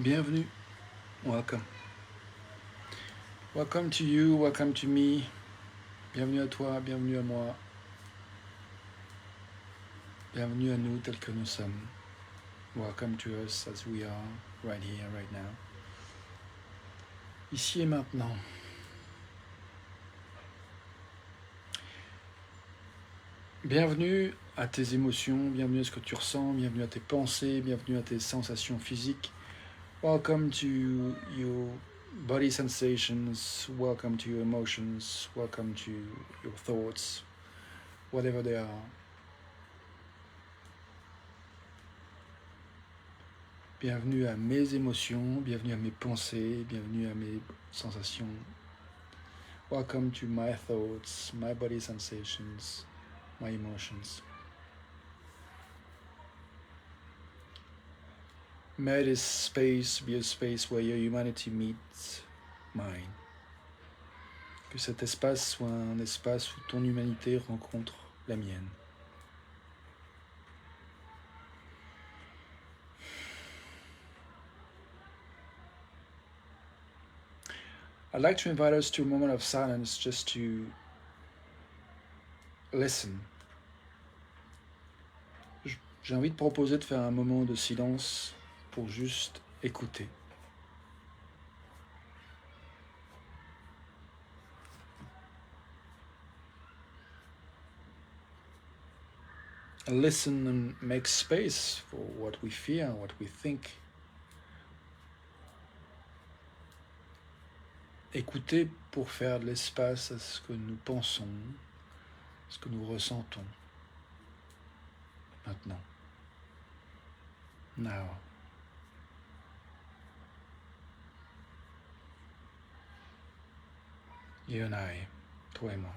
Bienvenue, welcome. Welcome to you, welcome to me. Bienvenue à toi, bienvenue à moi. Bienvenue à nous tels que nous sommes. Welcome to us as we are, right here, right now. Ici et maintenant. Bienvenue à tes émotions, bienvenue à ce que tu ressens, bienvenue à tes pensées, bienvenue à tes sensations physiques. Welcome to your body sensations, welcome to your emotions, welcome to your thoughts, whatever they are. Bienvenue à mes émotions, bienvenue à mes pensées, bienvenue à mes sensations. Welcome to my thoughts, my body sensations, my emotions. May this space be a space where your humanity meets mine. Que cet espace soit un espace où ton humanité rencontre la mienne. I'd like to invite us to a moment of silence just to listen. J'ai envie de proposer de faire un moment de silence pour juste écouter. Listen and make space for what we feel, what we think. Écouter pour faire de l'espace à ce que nous pensons, ce que nous ressentons. Maintenant. Now. You and I, toi et moi.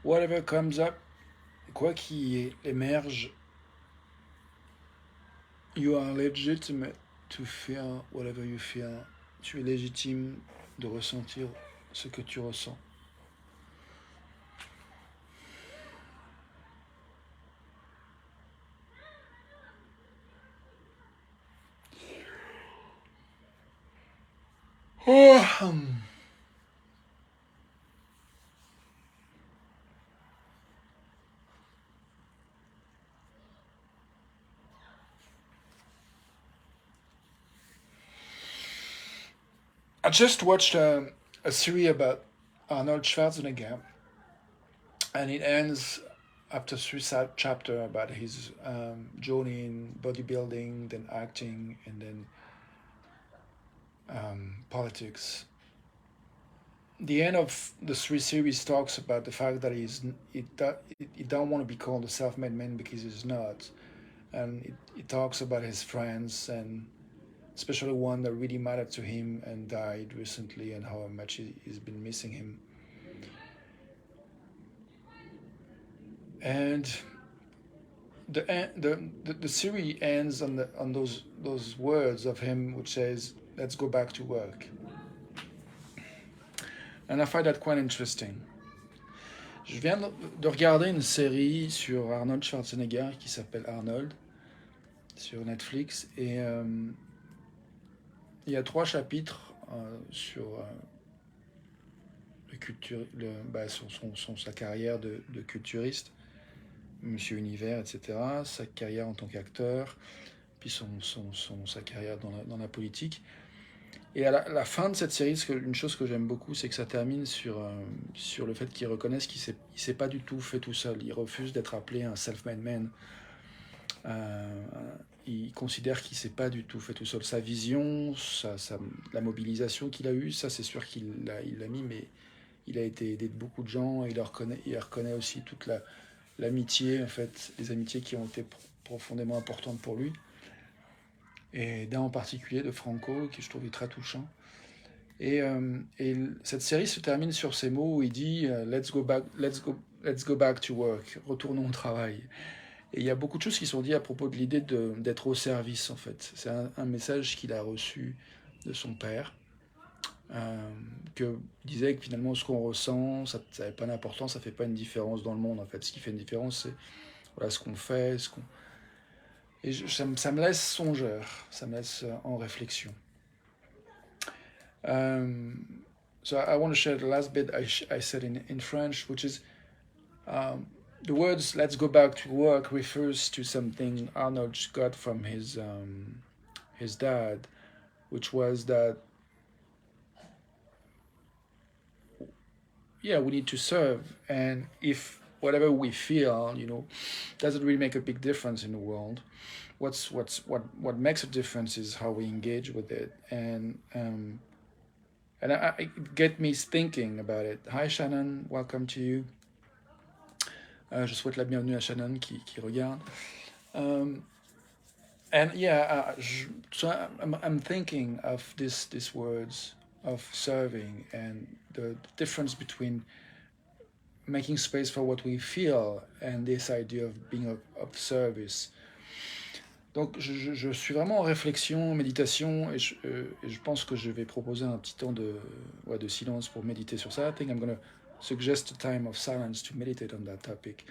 Whatever comes up, quoi qui émerge, you are legitimate to feel whatever you feel. Tu es légitime de ressentir ce que tu ressens. I just watched a series about Arnold Schwarzenegger, and it ends after three chapter about his journey in bodybuilding, then acting, and then politics. The end of the three series talks about the fact that he don't want to be called a self-made man because he's not, and it talks about his friends and especially one that really mattered to him and died recently, and how much he's been missing him. And the series ends on those words of him, which says, "Let's go back to work." And I find that quite interesting. Je viens de regarder une série sur Arnold Schwarzenegger qui s'appelle Arnold sur Netflix, et il y a 3 chapitres sur sa carrière de culturiste, Monsieur Univers, etc., sa carrière en tant qu'acteur, puis sa carrière dans la politique. Et à la fin de cette série, une chose que j'aime beaucoup, c'est que ça termine sur le fait qu'il reconnaisse qu'il ne s'est pas du tout fait tout seul. Il refuse d'être appelé un self-made man. Il considère qu'il ne s'est pas du tout fait tout seul. Sa vision, la mobilisation qu'il a eue, ça c'est sûr qu'il l'a mis, mais il a été aidé de beaucoup de gens, et il reconnaît aussi toute l'amitié, en fait, les amitiés qui ont été profondément importantes pour lui. Et d'un en particulier de Franco, qui je trouvais très touchant. Et cette série se termine sur ces mots où il dit let's go back to work, retournons au travail. Et il y a beaucoup de choses qui sont dites à propos de l'idée d'être au service, en fait. C'est un message qu'il a reçu de son père, que disait que finalement ce qu'on ressent, ça n'avait pas d'importance, ça fait pas une différence dans le monde, en fait. Ce qui fait une différence, c'est voilà, ce qu'on fait, ce qu'on... Et ça me laisse songeur, ça me laisse en réflexion. So I want to share the last bit I said in French, which is the words "let's go back to work" refers to something Arnold got from his dad, which was that yeah, we need to serve, and if whatever we feel, doesn't really make a big difference in the world. What makes a difference is how we engage with it, and it get me thinking about it. Hi Shannon, welcome to you. Je souhaite la bienvenue à Shannon qui regarde. And yeah, so I'm thinking of these words of serving and the difference between making space for what we feel and this idea of being of service. Donc je suis vraiment en réflexion, méditation, et je pense que je vais proposer un petit temps de silence pour méditer sur ça. I think I'm going to suggest a time of silence to meditate on that topic.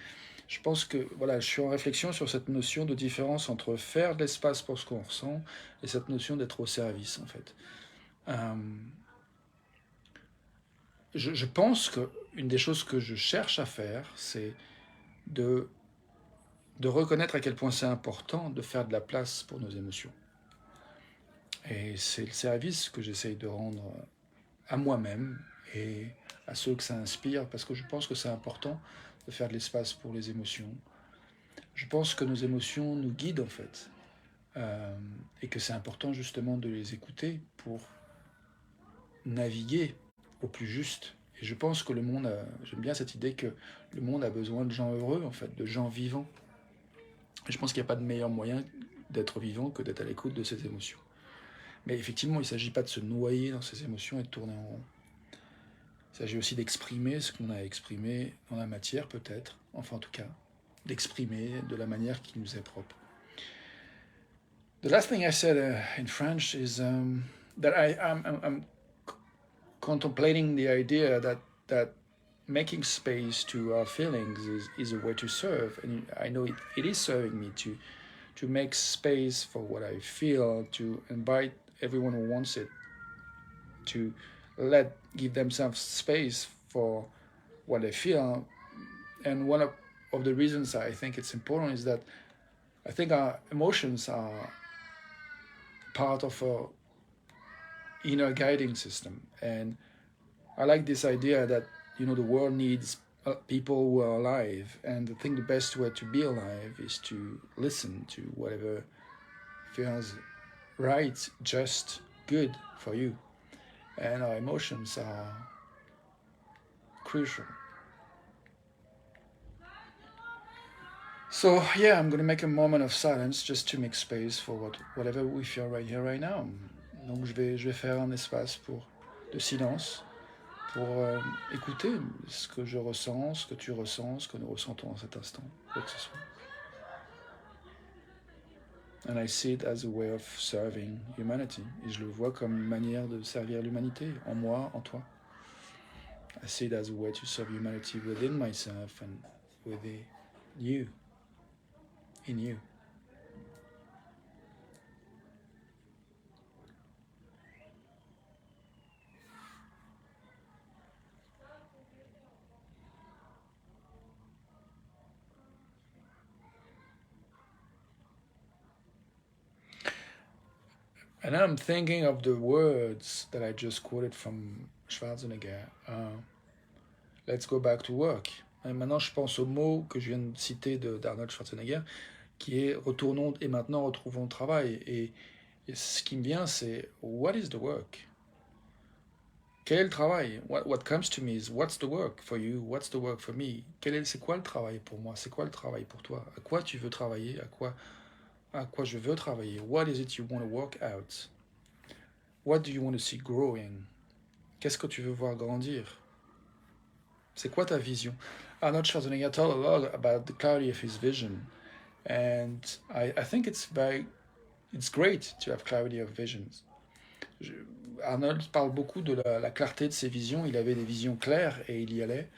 Je pense que voilà, je suis en réflexion sur cette notion de différence entre faire de l'espace pour ce qu'on ressent et cette notion d'être au service, en fait. Je pense qu'une des choses que je cherche à faire, c'est de reconnaître à quel point c'est important de faire de la place pour nos émotions. Et c'est le service que j'essaye de rendre à moi-même et à ceux que ça inspire, parce que je pense que c'est important de faire de l'espace pour les émotions. Je pense que nos émotions nous guident en fait, et que c'est important justement de les écouter pour naviguer au plus juste. Et je pense que le monde j'aime bien cette idée que le monde a besoin de gens heureux en fait, de gens vivants. Et je pense qu'il n'y a pas de meilleur moyen d'être vivant que d'être à l'écoute de ses émotions. Mais effectivement, il ne s'agit pas de se noyer dans ses émotions et de tourner en rond. Il s'agit aussi d'exprimer ce qu'on a exprimé dans la matière, peut-être, enfin en tout cas, d'exprimer de la manière qui nous est propre. The last thing I said in French is that I'm contemplating the idea that making space to our feelings is a way to serve, and I know it is serving me to make space for what I feel, to invite everyone who wants it to give themselves space for what they feel. And one of the reasons I think it's important is that I think our emotions are part of our inner guiding system. And I like this idea that, the world needs people who are alive. And I think the best way to be alive is to listen to whatever feels right, just, good for you. And our emotions are crucial. So yeah, I'm going to make a moment of silence just to make space for whatever we feel right here, right now. Donc je vais faire un espace de silence pour écouter ce que je ressens, ce que tu ressens, ce que nous ressentons en cet instant, quoi que ce soit. And I see it as a way of serving humanity. Et je le vois comme une manière de servir l'humanité, en moi, en toi. I see it as a way to serve humanity within myself and within you, in you. And then I'm thinking of the words that I just quoted from Schwarzenegger. Let's go back to work. Et maintenant, je pense au mot que je viens de citer d'Arnold Schwarzenegger, qui est retournons et maintenant retrouvons le travail. Et ce qui me vient, c'est what is the work? Quel est le travail? What comes to me is what's the work for you? What's the work for me? C'est quoi le travail pour moi? C'est quoi le travail pour toi? À quoi tu veux travailler? À quoi je veux travailler? What is it you want to work out? What do you want to see growing? Qu'est-ce que tu veux voir grandir? C'est quoi ta vision? Arnold Schwarzenegger told a lot about the clarity of his vision, and I think it's great to have clarity of visions. Je- Arnold parle beaucoup de la clarté de ses visions. Il avait des visions claires et il y allait.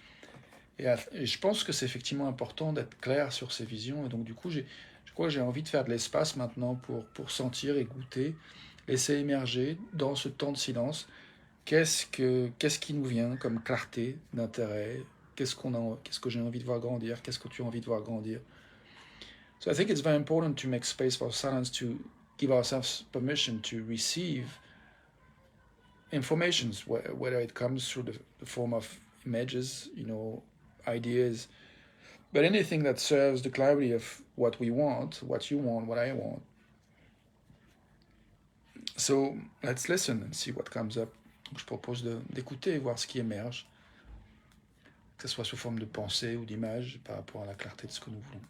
Et je pense que c'est effectivement important d'être clair sur ses visions. Et donc, du coup, je crois que j'ai envie de faire de l'espace maintenant pour sentir et goûter, laisser émerger dans ce temps de silence. Qu'est-ce qui nous vient comme clarté d'intérêt? Qu'est-ce que j'ai envie de voir grandir? Qu'est-ce que tu as envie de voir grandir? So I think it's very important to make space for silence, to give ourselves permission to receive informations, whether it comes through the form of images, ideas, but anything that serves the clarity of what we want, what you want, what I want. So let's listen and see what comes up. Donc, je propose d'écouter et voir ce qui émerge, que ce soit sous forme de pensée ou d'image par rapport à la clarté de ce que nous voulons,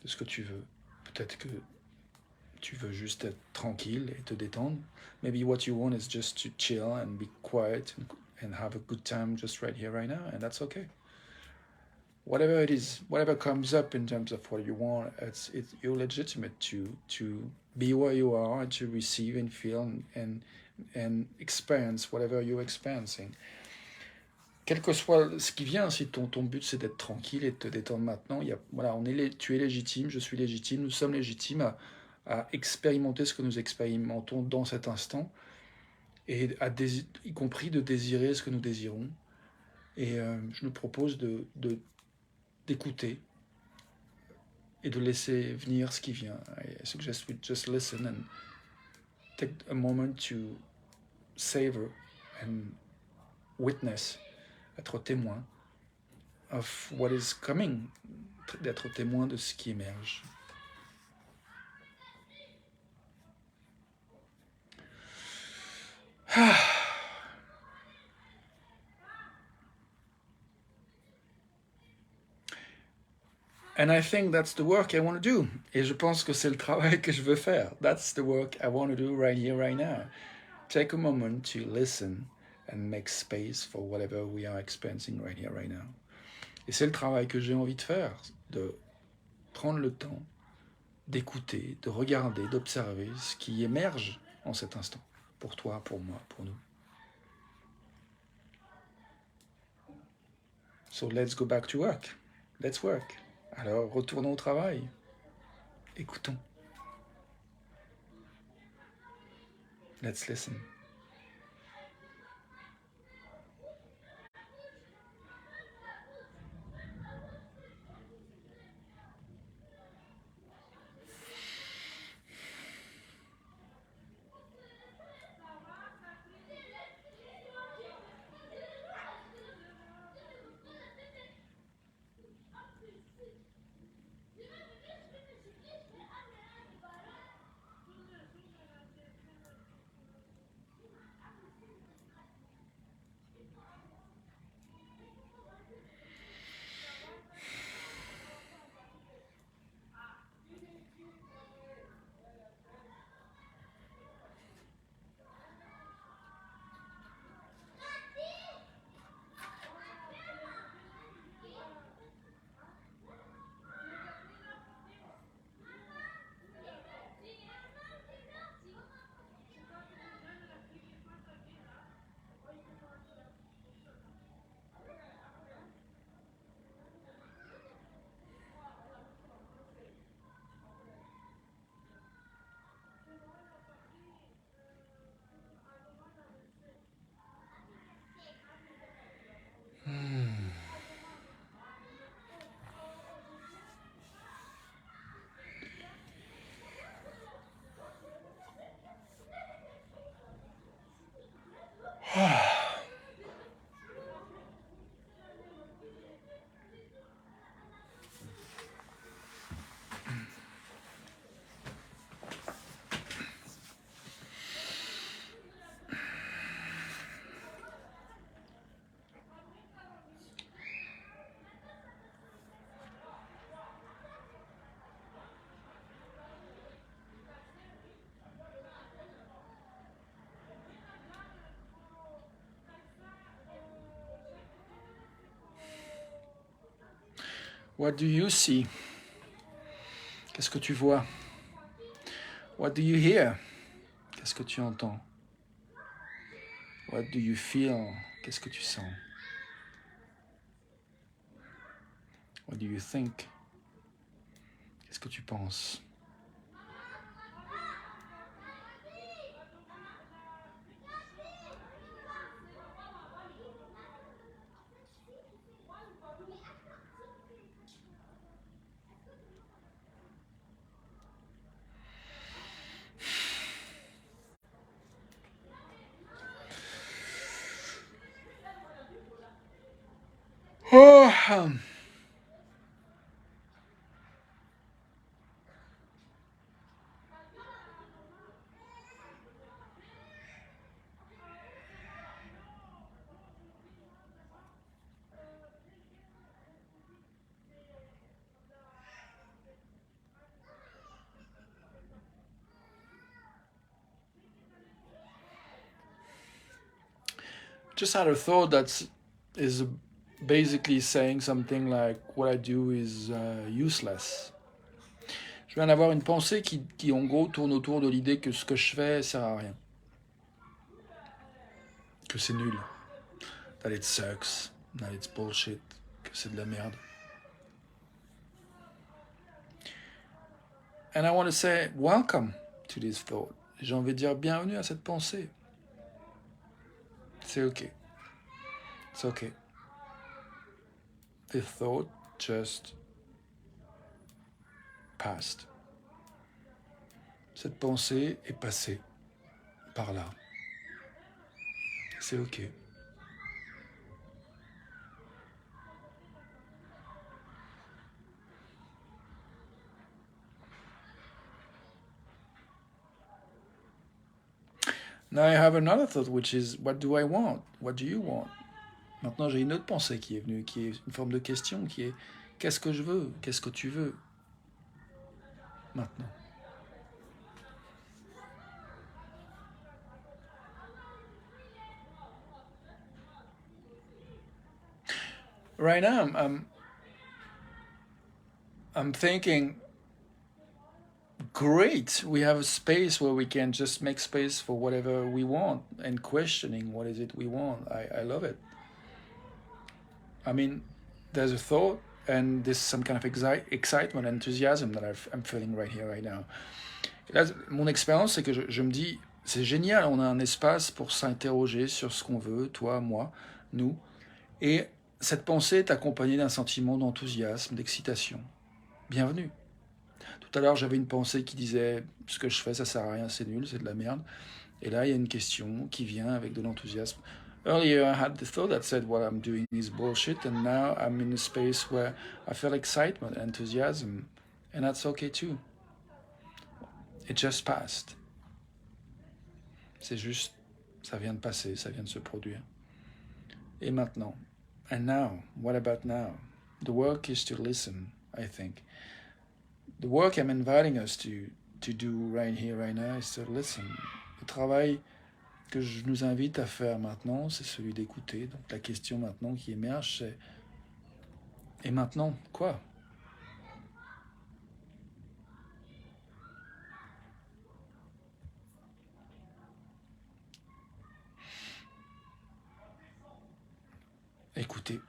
de ce que tu veux. Peut-être que tu veux juste être tranquille et te détendre. Maybe what you want is just to chill and be quiet and have a good time just right here, right now, and that's okay. Whatever it is, whatever comes up in terms of what you want, you're legitimate to be where you are and to receive and feel and experience whatever you're experiencing. Quel que soit ce qui vient, si ton but c'est d'être tranquille et de te détendre maintenant, voilà, tu es légitime, je suis légitime, nous sommes légitimes à expérimenter ce que nous expérimentons dans cet instant, et y compris de désirer ce que nous désirons. Et je nous propose d'écouter et de laisser venir ce qui vient. I suggest we just listen and take a moment to savor and witness, être témoin of what is coming, d'être témoin de ce qui émerge. And I think that's the work I want to do. Et je pense que c'est le travail que je veux faire. That's the work I want to do right here, right now. Take a moment to listen and make space for whatever we are experiencing right here, right now. Et c'est le travail que j'ai envie de faire, de prendre le temps d'écouter, de regarder, d'observer ce qui émerge en cet instant, pour toi, pour moi, pour nous. So let's go back to work. Let's work. Alors, retournons au travail. Écoutons. Let's listen. What do you see? Qu'est-ce que tu vois? What do you hear? Qu'est-ce que tu entends? What do you feel? Qu'est-ce que tu sens? What do you think? Qu'est-ce que tu penses? Oh, just had a thought that is basically saying something like what I do is useless. Je viens d'avoir une pensée qui en gros tourne autour de l'idée que ce que je fais sert à rien. Que c'est nul. That it sucks. That it's bullshit. Que c'est de la merde. And I want to say welcome to this thought. J'ai envie de dire bienvenue à cette pensée. C'est ok. It's okay. The thought just passed. Cette pensée est passée par là. C'est ok. Now I have another thought, which is, what do I want? What do you want? Maintenant, j'ai une autre pensée qui est venue, qui est une forme de question, qui est, qu'est-ce que je veux? Qu'est-ce que tu veux? Maintenant. Right now, I'm thinking, great, we have a space where we can just make space for whatever we want and questioning what is it we want. I love it. I mean, there's a thought and there's some kind of excitement, enthusiasm that I'm feeling right here, right now. Et là, mon expérience, c'est que je me dis, c'est génial, on a un espace pour s'interroger sur ce qu'on veut, toi, moi, nous. Et cette pensée est accompagnée d'un sentiment d'enthousiasme, d'excitation. Bienvenue. Tout à l'heure, j'avais une pensée qui disait, ce que je fais, ça sert à rien, c'est nul, c'est de la merde. Et là, il y a une question qui vient avec de l'enthousiasme. Earlier, I had the thought that said what I'm doing is bullshit, and now I'm in a space where I feel excitement, enthusiasm, and that's okay too. It just passed. C'est juste, ça vient de passer, ça vient de se produire. Et maintenant? And now? What about now? The work is to listen, I think. The work I'm inviting us to do right here, right now, is to listen. Le travail que je nous invite à faire maintenant, c'est celui d'écouter. Donc la question maintenant qui émerge, c'est et maintenant, quoi? Écouter.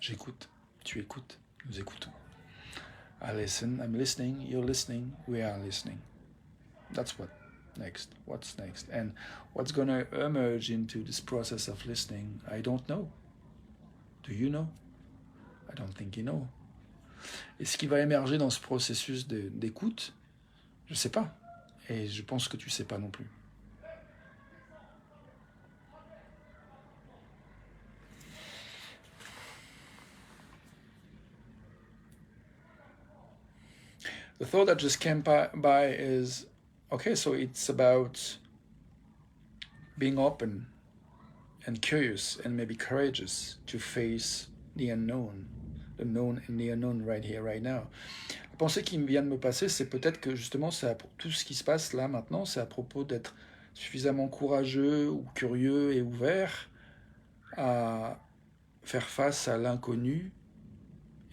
J'écoute. Tu écoutes. Nous écoutons. I listen. I'm listening. You're listening. We are listening. That's what next. What's next? And what's going to emerge into this process of listening? I don't know. Do you know? I don't think you know. Et ce qui va émerger dans ce processus d'écoute, je ne sais pas. Et je pense que tu ne sais pas non plus. The thought that just came by is, okay, so it's about being open and curious and maybe courageous to face the known and the unknown right here, right now. La pensée qui vient de me passer, c'est peut-être que justement, tout ce qui se passe là maintenant, c'est à propos d'être suffisamment courageux ou curieux et ouvert à faire face à l'inconnu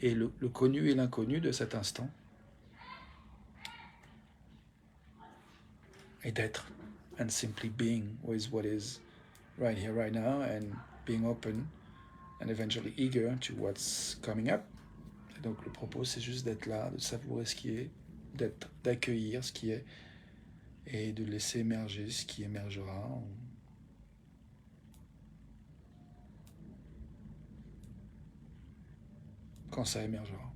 et le connu et l'inconnu de cet instant, et d'être, and simply being with what is right here, right now, and being open and eventually eager to what's coming up. Et donc le propos, c'est juste d'être là, de savourer ce qui est, d'accueillir ce qui est, et de laisser émerger ce qui émergera. Quand ça émergera.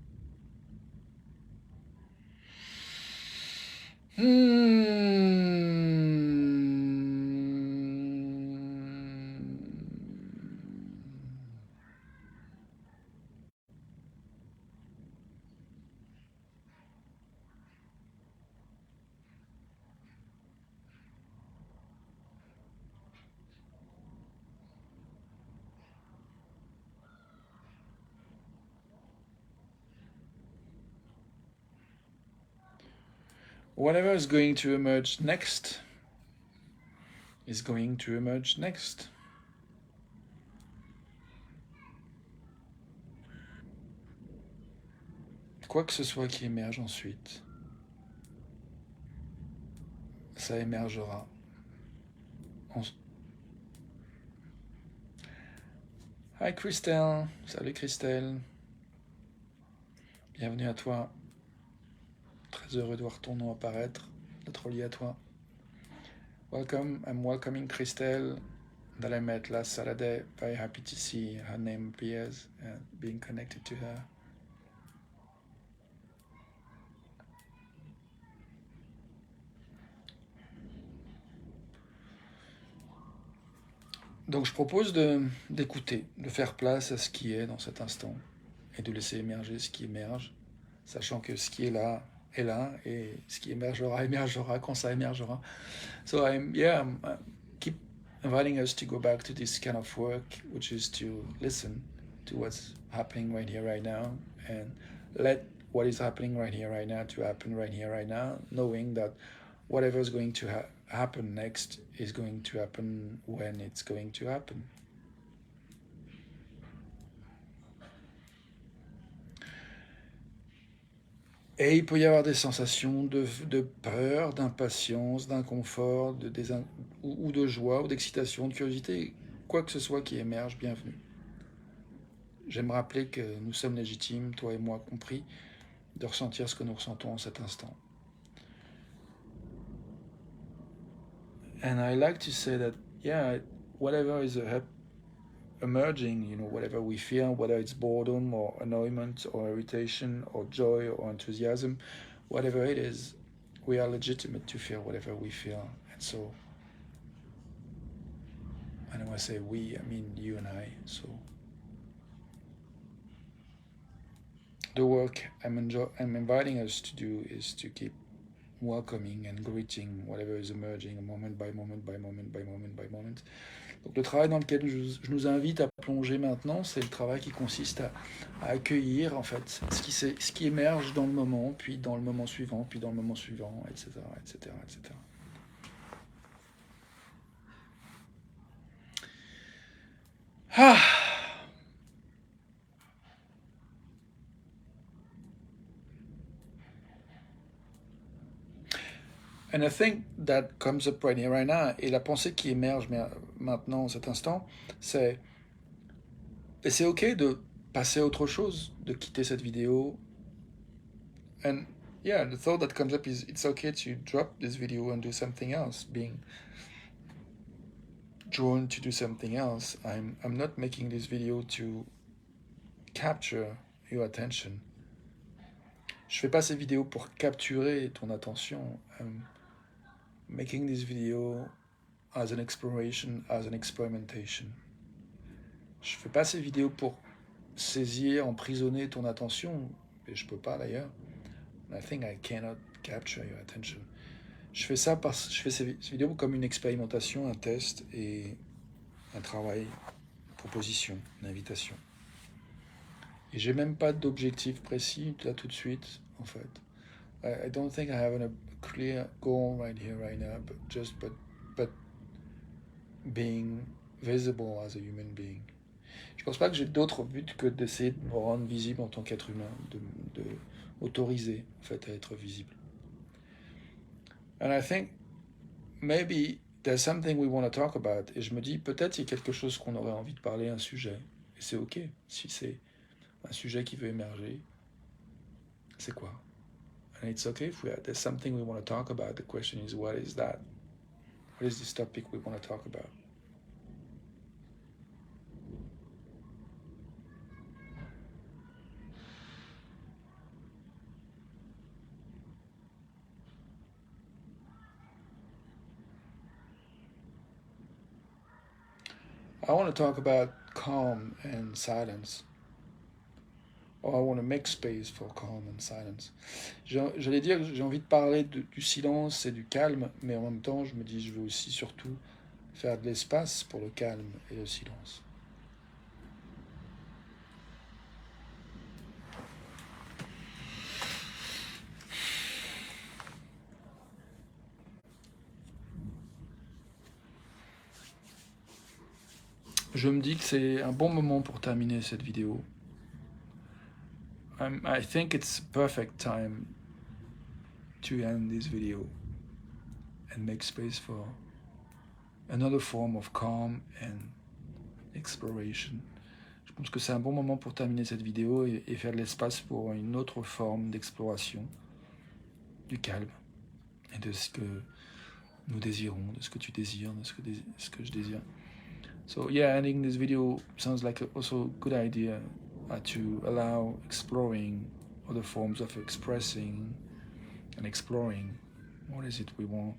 Whatever is going to emerge next is going to emerge next. Quoi que ce soit qui émerge ensuite, ça émergera. Hi Christelle, salut Christelle. Bienvenue à toi. Très heureux de voir ton nom apparaître, d'être lié à toi. Welcome, I'm welcoming Christelle that I met last Saturday. Very happy to see her name appears and being connected to her. Donc je propose d'écouter, de faire place à ce qui est dans cet instant et de laisser émerger ce qui émerge, sachant que ce qui est là, et ce qui émergera, émergera quand ça émergera. So I'm keep inviting us to go back to this kind of work, which is to listen to what's happening right here, right now, and let what is happening right here, right now, to happen right here, right now, knowing that whatever is going to happen next is going to happen when it's going to happen. Et il peut y avoir des sensations de peur, d'impatience, d'inconfort, ou de joie, ou d'excitation, de curiosité, quoi que ce soit qui émerge, bienvenue. J'aime rappeler que nous sommes légitimes, toi et moi compris, de ressentir ce que nous ressentons en cet instant. And I like to say that, whatever is emerging, whatever we feel, whether it's boredom or annoyance or irritation or joy or enthusiasm, whatever it is, we are legitimate to feel whatever we feel. And so, and when I say we, I mean you and I. So, the work I'm inviting us to do is to keep welcoming and greeting whatever is emerging moment by moment by moment by moment by moment. Donc le travail dans lequel je nous invite à plonger maintenant, c'est le travail qui consiste à accueillir en fait ce qui émerge dans le moment, puis dans le moment suivant, puis dans le moment suivant, etc., etc., etc. Ah. And I think that comes up right here, right now. Et la pensée qui émerge maintenant, en cet instant, c'est ok de passer à autre chose, de quitter cette vidéo. And yeah, the thought that comes up is it's okay to drop this video and do something else, being drawn to do something else. I'm not making this video to capture your attention. Je fais pas ces vidéos pour capturer ton attention. I'm making this video as an exploration, as an experimentation. Je fais pas ces vidéos pour saisir, emprisonner ton attention, et je peux pas d'ailleurs. I think I cannot capture your attention. Je fais ces vidéos comme une expérimentation, un test et un travail, une proposition, une invitation. Et j'ai même pas d'objectif précis là tout de suite, en fait. I don't think I have a clear goal right here, right now, but being visible as a human being. Je pense pas que j'ai d'autre but que d'essayer de me rendre visible en tant qu'être humain, de autoriser en fait à être visible. And I think maybe there's something we want to talk about. Et je me dis, peut-être il y a quelque chose qu'on aurait envie de parler, un sujet. Et c'est ok, si c'est un sujet qui veut émerger. C'est quoi? And it's okay if there's something we want to talk about. The question is, what is that? What is this topic we want to talk about? I want to talk about calm and silence. Or I want to make space for calm and silence. J'allais dire que j'ai envie de parler du silence et du calme, mais en même temps, je me dis, je veux aussi surtout faire de l'espace pour le calme et le silence. Je me dis que c'est un bon moment pour terminer cette vidéo. I think it's perfect time to end this video and make space for another form of calm and exploration. Je pense que c'est un bon moment pour terminer cette vidéo et faire de l'espace pour une autre forme d'exploration du calme et de ce que nous désirons, de ce que tu désires, de ce que je désire. So yeah, ending this video sounds like also a good idea to allow exploring other forms of expressing and exploring what is it we want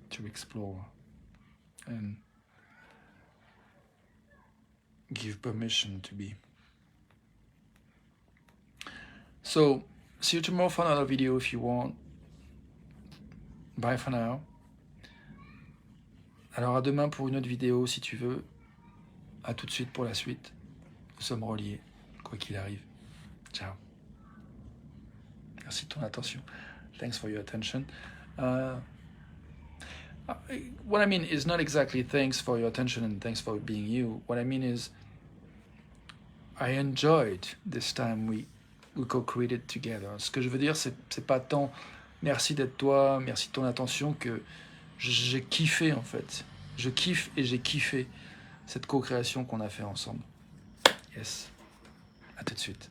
to explore and give permission to be. So see you tomorrow for another video if you want. Bye for now. Alors à demain pour une autre vidéo si tu veux. À tout de suite pour la suite. Nous sommes reliés, quoi qu'il arrive. Ciao. Merci de ton attention. Thanks for your attention. What I mean is not exactly thanks for your attention and thanks for being you. What I mean is I enjoyed this time we co-created together. Ce que je veux dire, c'est pas tant merci d'être toi, merci de ton attention que j'ai kiffé en fait. Je kiffe et j'ai kiffé cette co-création qu'on a fait ensemble. Yes. À tout de suite.